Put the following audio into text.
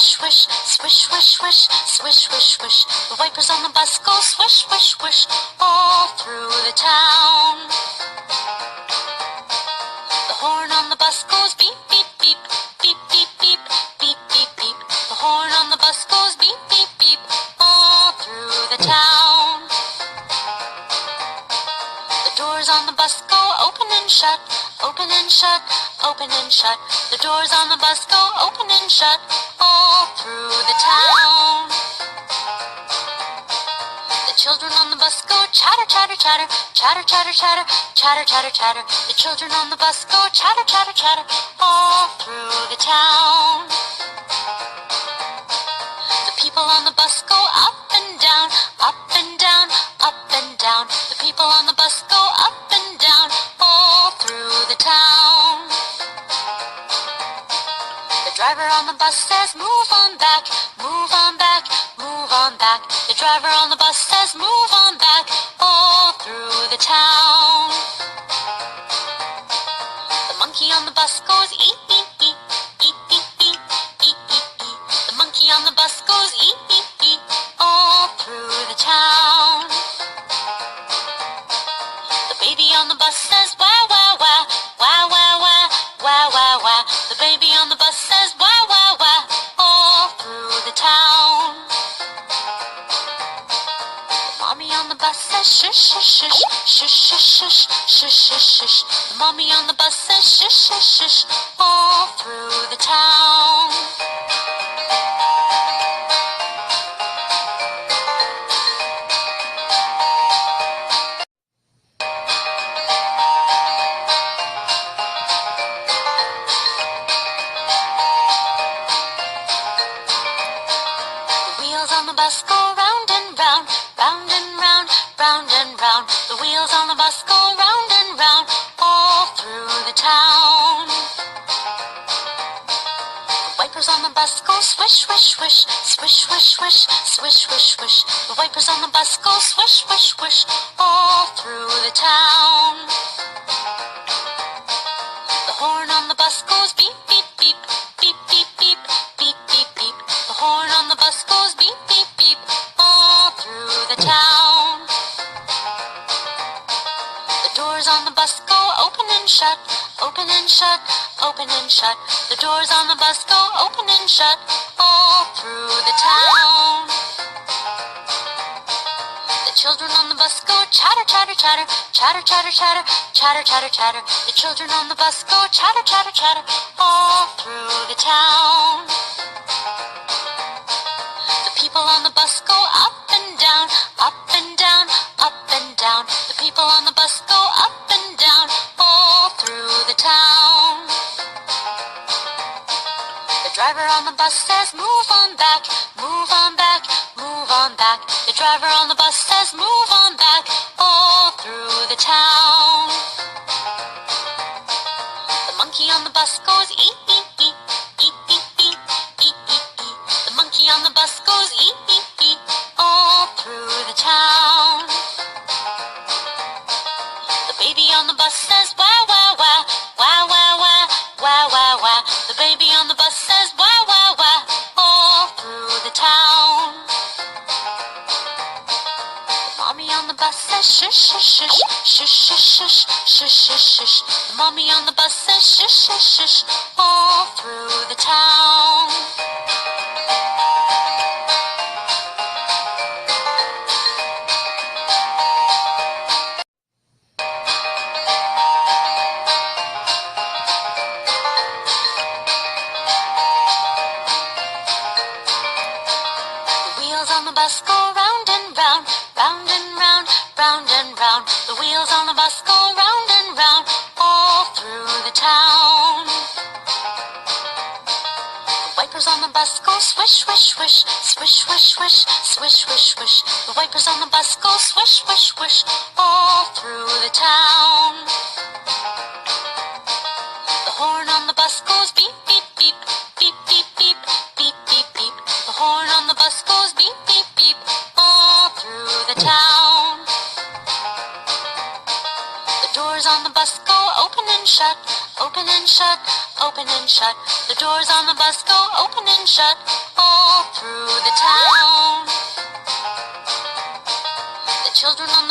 swish, swish, swish, swish, swish, swish, swish, swish. The wipers on the bus go swish, swish, swish, all through the town. The horn on the bus goes beep, beep, beep, beep, beep, beep, beep, beep, beep. The horn on the bus goes beep, beep, beep, all through the town. The doors on the bus go open and shut, open and shut, open and shut. The doors on the bus go open and shut, all through the town. The children on the bus go chatter, chatter, chatter, chatter, chatter, chatter, chatter, chatter, chatter. The children on the bus go chatter, chatter, chatter, all through the town. The people on the bus go up and down, up and down, up and down. The people on the bus go up and down, all through the town. The driver on the bus says, move on back, move on back, move on back. The driver on the bus says, move on back, all through the town. The monkey on the bus goes, eep, eep, eep, eep, eep, eep, eep, eep, eep. The monkey on the bus goes, eep, eep, eep, all through the town. The baby on the bus says, wah, wah, wah, wah, wah, wah, wah, wah, wah. The baby on the bus says, wah, wah, wah, all through the town. The mommy on the bus says, shush, shush, shush, shush, shush, shush, shush, shush. The mommy on the bus says, shush, shush, shush, all through the town. On the bus go round and round, round and round, round and round. The wheels on the bus go round and round, all through the town. The wipers on the bus go swish, swish, swish, swish, swish, swish, swish, swish, swish. The wipers on the bus go swish, swish, swish, all through the town. The horn on the bus goes beep, beep, beep, beep, beep, beep, beep, beep, beep. The horn on the bus goes beep, beep, beep, all through the town. The doors on the bus go open and shut, open and shut, open and shut. The doors on the bus go open and shut, all through the town. The children on the bus go chatter, chatter, chatter, chatter, chatter, chatter, chatter, chatter, chatter. The children on the bus go chatter, chatter, chatter, all through the town. The people on the bus go up and down, up and down, up and down. The people on the bus go up and down, all through the town. The driver on the bus says, move on back, move on back, move on back. The driver on the bus says, move on back, all through the town. The monkey on the bus goes, eep, eep, eep, eep, eep, eep, eep, eep, eep. The monkey on the bus goes, eep, eep, eep, all through the town. The baby on the bus says, wah, wah, wah, wah, wah, wah, wah, wah, wah. The baby on the bus says, wah, wah, wah, all through the town. The mommy on the bus says, shush, shush, shush, shush, shush, shush, shush, shush. The mommy on the bus says, shush, shush, shush, all through the town. On the bus go round and round, round and round, round and round. The wheels on the bus go round and round, all through the town. The wipers on the bus go swish, swish, swish, swish, swish, swish, swish, swish, swish. The wipers on the bus go swish, swish, swish, all through the town. The horn on the bus goes beep, beep, beep, beep, beep, beep, beep, beep, beep. The horn on the bus goes beep, beep, beep, all through the town. The doors on the bus go open and shut, open open and shut, open and shut. The doors on the bus go open and shut all through the town. The children on the